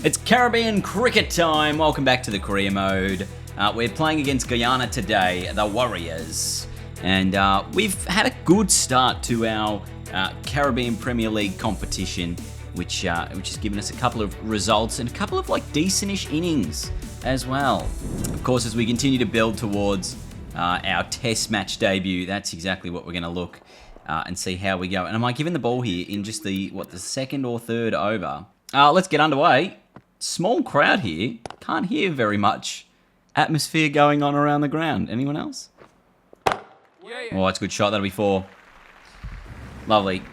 It's Caribbean cricket time. Welcome back to the career mode. We're playing against Guyana today, the Warriors. And we've had a good start to our Caribbean Premier League competition, which has given us a couple of results and a couple of decent-ish innings as well. Of course, as we continue to build towards our test match debut, that's exactly what we're going to look and see how we go. And am I giving the ball here in just the second or third over? Let's get underway. Small crowd here. Can't hear very much atmosphere going on around the ground. Anyone else? Oh, that's a good shot. That'll be 4. Lovely.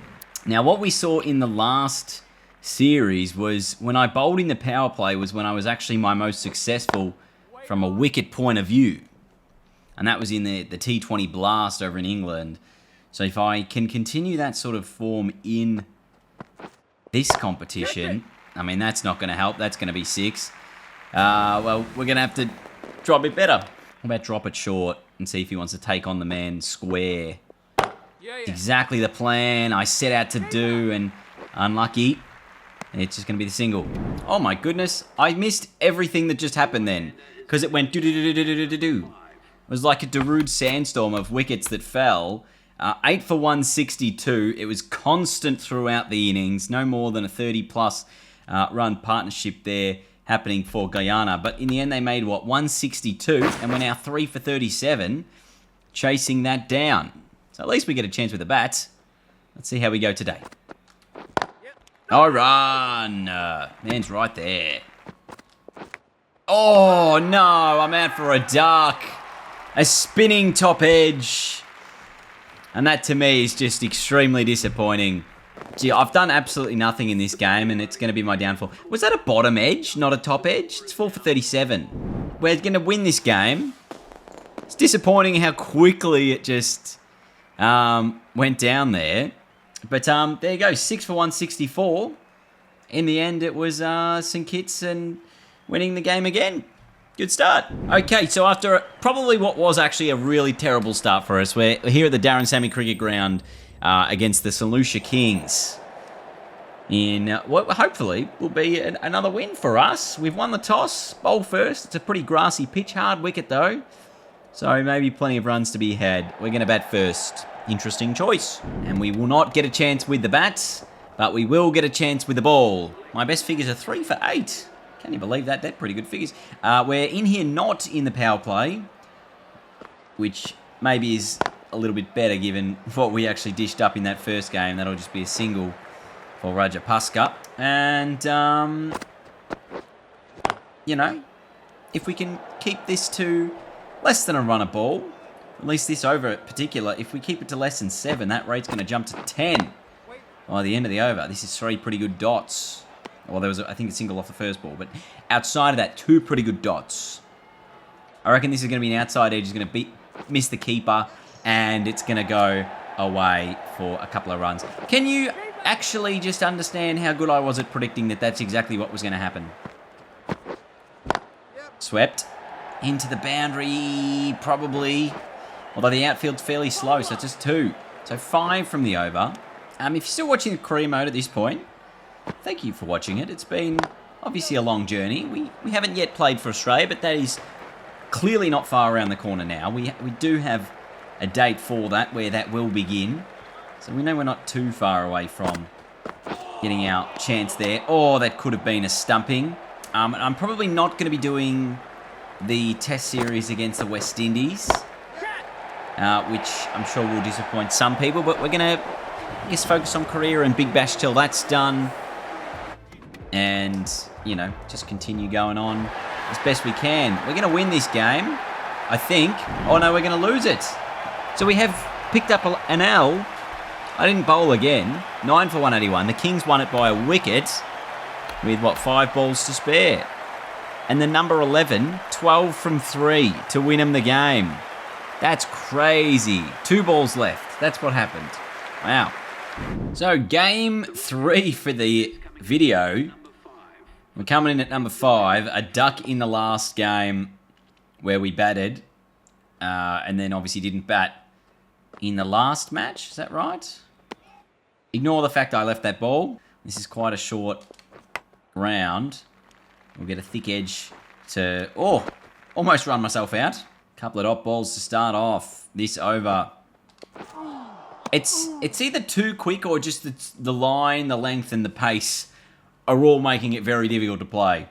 Now, what we saw in the last series was when I bowled in the power play was when I was actually my most successful from a wicket point of view. And that was in the T20 Blast over in England. So if I can continue that sort of form in this competition, I mean, that's not going to help. That's going to be 6. Well, we're going to have to drop it better. How about drop it short and see if he wants to take on the man square? Exactly the plan I set out to do, and unlucky. It's just going to be the single. Oh my goodness. I missed everything that just happened then, because it went do-do-do-do-do-do-do-do. It was like a Darude sandstorm of wickets that fell. 8 for 162. It was constant throughout the innings. No more than a 30-plus run partnership there happening for Guyana. But in the end, they made, 162. And we're now 3 for 37, chasing that down. So at least we get a chance with the bats. Let's see how we go today. Oh, run. Man's right there. Oh, no. I'm out for a duck. A spinning top edge. And that, to me, is just extremely disappointing. Gee, I've done absolutely nothing in this game, and it's going to be my downfall. Was that a bottom edge, not a top edge? It's 4 for 37. We're going to win this game. It's disappointing how quickly it just went down there. But there you go, 6 for 164. In the end, it was St. Kitts and winning the game again. Good start. Okay, so after probably what was actually a really terrible start for us, we're here at the Darren Sammy Cricket Ground against the St. Lucia Kings in what hopefully will be another win for us. We've won the toss, bowl first. It's a pretty grassy pitch, hard wicket though, so maybe plenty of runs to be had. We're going to bat first. Interesting choice. And we will not get a chance with the bats, but we will get a chance with the ball. My best figures are 3 for 8. Can you believe that? They're pretty good figures. We're in here not in the power play, which maybe is a little bit better given what we actually dished up in that first game. That'll just be a single for Rajapaksa. And, if we can keep this to less than a run a ball, at least this over in particular, if we keep it to less than 7, that rate's going to jump to 10 by the end of the over. This is 3 pretty good dots. Well, there was, I think, a single off the first ball. But outside of that, 2 pretty good dots. I reckon this is going to be an outside edge. It's going to miss the keeper. And it's going to go away for a couple of runs. Can you actually just understand how good I was at predicting that that's exactly what was going to happen? Swept. Into the boundary, probably. Although the outfield's fairly slow, so it's just 2. So 5 from the over. If you're still watching the career mode at this point, thank you for watching it. It's been obviously a long journey. We haven't yet played for Australia, but that is clearly not far around the corner now. We do have a date for that where that will begin. So we know we're not too far away from getting our chance there. Oh, that could have been a stumping. I'm probably not going to be doing the test series against the West Indies, which I'm sure will disappoint some people, but we're going to, I guess, focus on career and Big Bash till that's done. And, just continue going on as best we can. We're going to win this game, I think. Oh, no, we're going to lose it. So we have picked up an L. I didn't bowl again. 9 for 181. The Kings won it by a wicket with, 5 balls to spare. And the number 11, 12 from 3 to win them the game. That's crazy. 2 balls left. That's what happened. Wow. So game 3 for the video. We're coming in at number 5. A duck in the last game where we batted. And then obviously didn't bat in the last match. Is that right? Ignore the fact I left that ball. This is quite a short round. We'll get a thick edge to... Oh, almost run myself out. Couple of dot balls to start off this over. It's either too quick or just the line, the length, and the pace are all making it very difficult to play.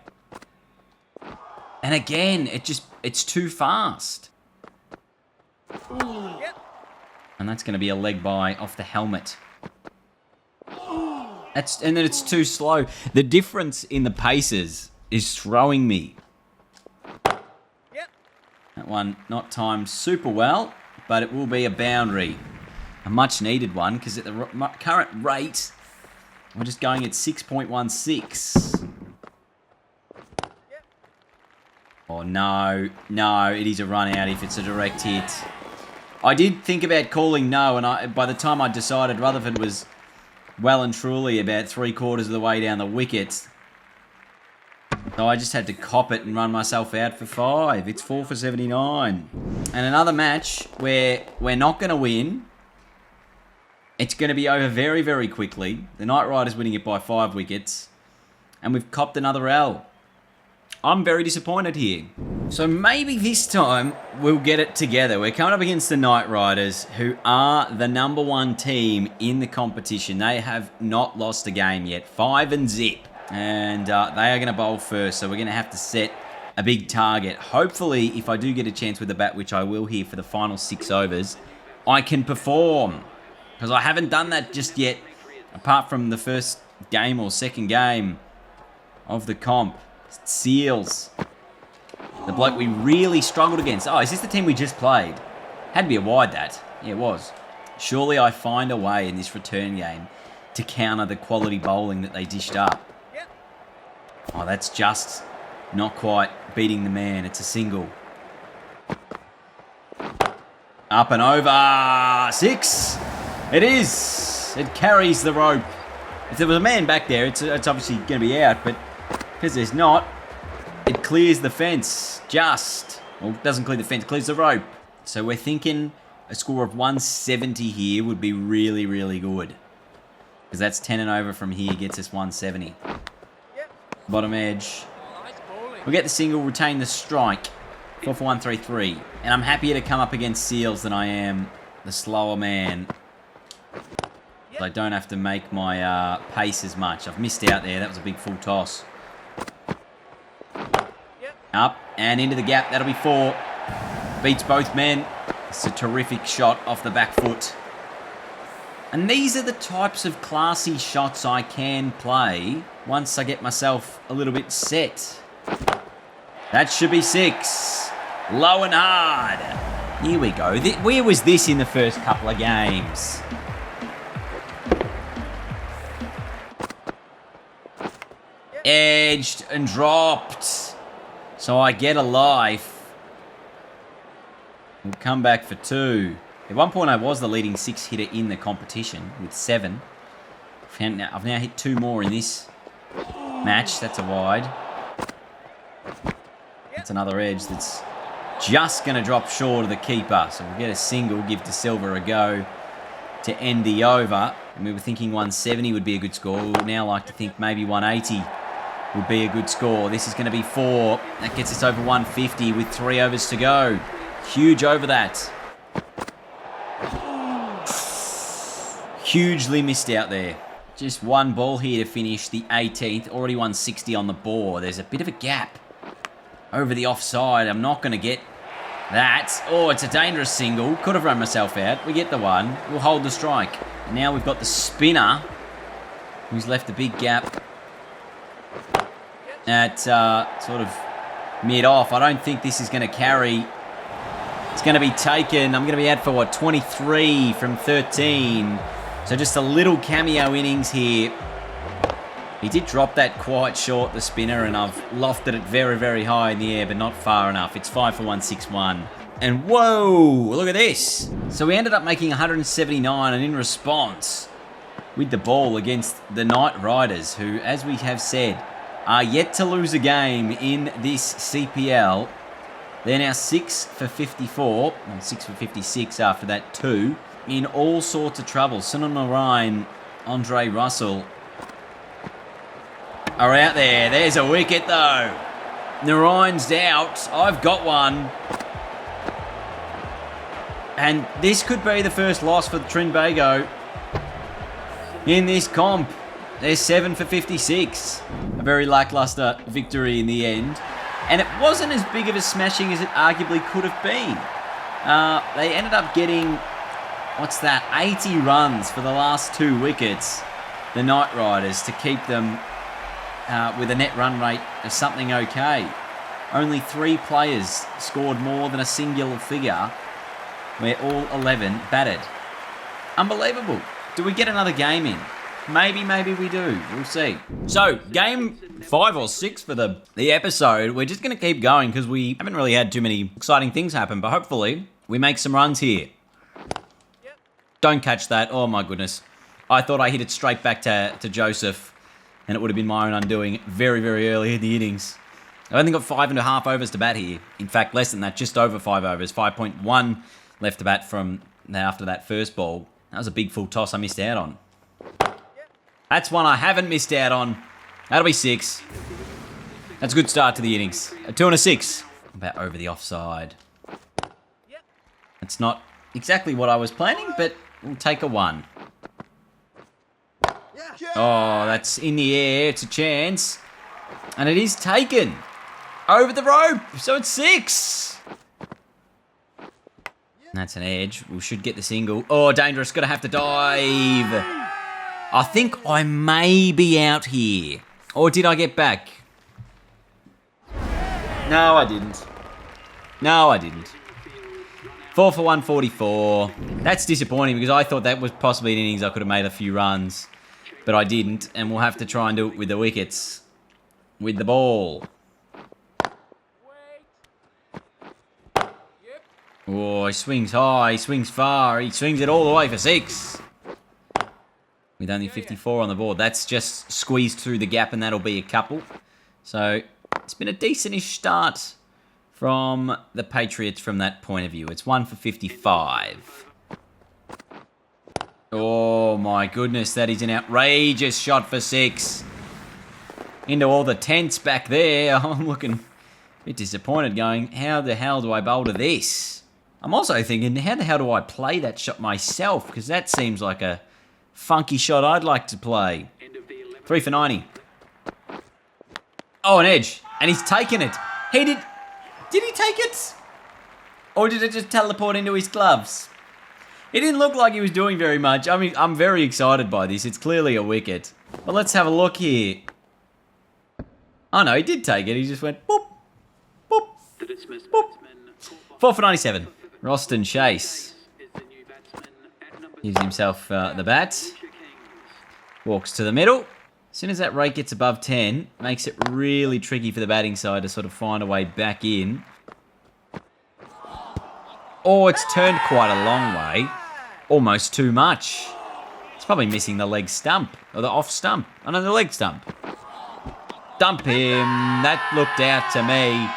And again, it's too fast. And that's going to be a leg bye off the helmet. And then it's too slow. The difference in the paces is throwing me. That one not timed super well, but it will be a boundary. A much needed one, because at the current rate, we're just going at 6.16. Oh, no. No, it is a run out if it's a direct hit. I did think about calling no, and by the time I decided Rutherford was well and truly about 3/4 of the way down the wicket, so I just had to cop it and run myself out for 5. It's 4 for 79. And another match where we're not going to win. It's going to be over very, very quickly. The Knight Riders winning it by 5 wickets. And we've copped another L. I'm very disappointed here. So maybe this time we'll get it together. We're coming up against the Knight Riders, who are the #1 team in the competition. They have not lost a game yet. 5 and zip. And they are going to bowl first, so we're going to have to set a big target. Hopefully, if I do get a chance with the bat, which I will here for the final 6 overs, I can perform. Because I haven't done that just yet, apart from the first game or second game of the comp. Seals. The bloke we really struggled against. Oh, is this the team we just played? Had to be a wide, that. Yeah, it was. Surely I find a way in this return game to counter the quality bowling that they dished up. Oh, that's just not quite beating the man. It's a single. Up and over. 6. It is. It carries the rope. If there was a man back there, it's obviously going to be out, but because there's not, it clears the fence. Just. Well, it doesn't clear the fence, it clears the rope. So we're thinking a score of 170 here would be really, really good. Because that's 10 and over from here, gets us 170. Bottom edge. We'll get the single, retain the strike. 4 for 133. And I'm happier to come up against Seals than I am the slower man. So I don't have to make my pace as much. I've missed out there. That was a big full toss. Up and into the gap. That'll be 4. Beats both men. It's a terrific shot off the back foot. And these are the types of classy shots I can play once I get myself a little bit set. That should be 6. Low and hard. Here we go. Where was this in the first couple of games? Edged and dropped. So I get a life. We'll come back for 2. At one point I was the leading 6 hitter in the competition with 7. I've now hit 2 more in this match. That's a wide. That's another edge that's just going to drop short of the keeper. So we'll get a single, give De Silva a go to end the over. And we were thinking 170 would be a good score. We would now like to think maybe 180 would be a good score. This is going to be 4. That gets us over 150 with 3 overs to go. Huge over that. Hugely missed out there. Just 1 ball here to finish the 18th. Already 160 on the board. There's a bit of a gap over the offside. I'm not going to get that. Oh, it's a dangerous single. Could have run myself out. We get the one. We'll hold the strike. And now we've got the spinner, who's left a big gap at sort of mid-off. I don't think this is going to carry. It's going to be taken. I'm going to be out for, what, 23 from 13. So just a little cameo innings here. He did drop that quite short, the spinner, and I've lofted it very, very high in the air, but not far enough. It's 5 for 161. And whoa, look at this. So we ended up making 179, and in response, with the ball against the Knight Riders, who, as we have said, are yet to lose a game in this CPL. They're now 6 for 54, and 6 for 56 after that 2, in all sorts of trouble. Sunil Narayan, Andre Russell are out there. There's a wicket though. Narayan's out. I've got one. And this could be the first loss for Trinbago in this comp. They're 7 for 56. A very lackluster victory in the end. And it wasn't as big of a smashing as it arguably could have been. They ended up getting, 80 runs for the last 2 wickets, the Knight Riders, to keep them with a net run rate of something okay. Only 3 players scored more than a singular figure, where all 11 batted. Unbelievable. Do we get another game in? Maybe we do. We'll see. So, game 5 or 6 for the episode. We're just going to keep going because we haven't really had too many exciting things happen, but hopefully we make some runs here. Yep. Don't catch that. Oh my goodness. I thought I hit it straight back to Joseph, and it would have been my own undoing very, very early in the innings. I've only got 5.5 overs to bat here. In fact, less than that, just over 5 overs. 5.1 left to bat from after that first ball. That was a big full toss I missed out on. That's one I haven't missed out on. That'll be 6. That's a good start to the innings. A 2 and a 6. About over the offside. It's not exactly what I was planning, but we'll take a 1. Oh, that's in the air. It's a chance. And it is taken. Over the rope. So it's 6. That's an edge. We should get the single. Oh, dangerous. Gonna have to dive. I think I may be out here. Or did I get back? No, I didn't. 4 for 144. That's disappointing because I thought that was possibly an innings I could have made a few runs. But I didn't, and we'll have to try and do it with the wickets. With the ball. Oh, he swings high, he swings far, he swings it all the way for 6. With only 54 on the board. That's just squeezed through the gap, and that'll be a couple. So, it's been a decent-ish start from the Patriots from that point of view. It's 1 for 55. Oh, my goodness, that is an outrageous shot for 6. Into all the tents back there. I'm looking a bit disappointed, going, how the hell do I bowl to this? I'm also thinking, how the hell do I play that shot myself? Because that seems like a funky shot I'd like to play. 3 for 90. Oh, an edge. And he's taken it. Did he take it? Or did it just teleport into his gloves? It didn't look like he was doing very much. I mean, I'm very excited by this. It's clearly a wicket. But let's have a look here. Oh, no, he did take it. He just went, boop, boop, boop. 4 for 97. Roston Chase gives himself the bat. Walks to the middle. As soon as that rate gets above 10, makes it really tricky for the batting side to sort of find a way back in. Oh, it's turned quite a long way. Almost too much. It's probably missing the leg stump. Or the off stump. Oh, no, the leg stump. Dump him. That looked out to me.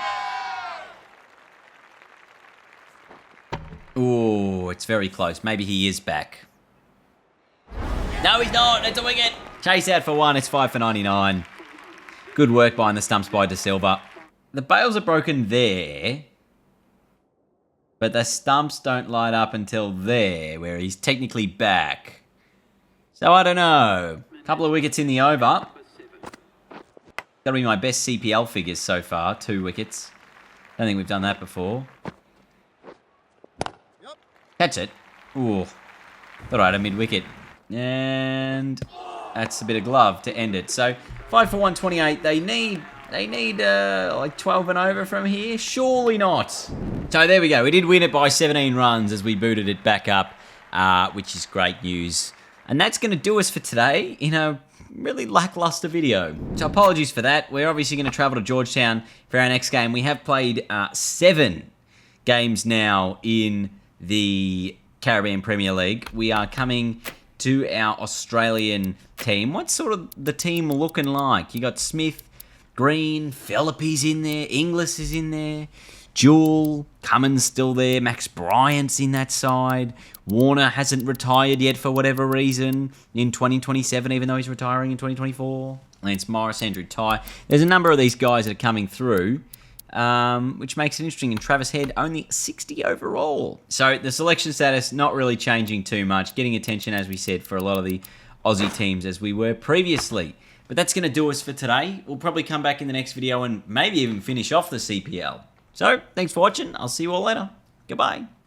Oh, it's very close. Maybe he is back. No, he's not. It's a wicket. Chase out for 1. It's 5 for 99. Good work behind the stumps by De Silva. The bails are broken there. But the stumps don't light up until there, where he's technically back. So I don't know. Couple of wickets in the over. That'll be my best CPL figures so far. 2 wickets. Don't think we've done that before. Catch it. Ooh. Thought I had a mid-wicket. And that's a bit of glove to end it. So 5 for 128. They need like 12 and over from here. Surely not. So there we go. We did win it by 17 runs as we booted it back up, which is great news. And that's going to do us for today in a really lackluster video. So apologies for that. We're obviously going to travel to Georgetown for our next game. We have played 7 games now in the Caribbean Premier League. We are coming to our Australian team. What's sort of the team looking like? You got Smith, Green, Philippes in there, Inglis is in there, Jewell, Cummins still there, Max Bryant's in that side. Warner hasn't retired yet for whatever reason in 2027, even though he's retiring in 2024. Lance Morris, Andrew Ty. There's a number of these guys that are coming through, which makes it interesting. And Travis Head, only 60 overall. So the selection status not really changing too much. Getting attention, as we said, for a lot of the Aussie teams as we were previously. But that's going to do us for today. We'll probably come back in the next video and maybe even finish off the CPL. So, thanks for watching. I'll see you all later. Goodbye.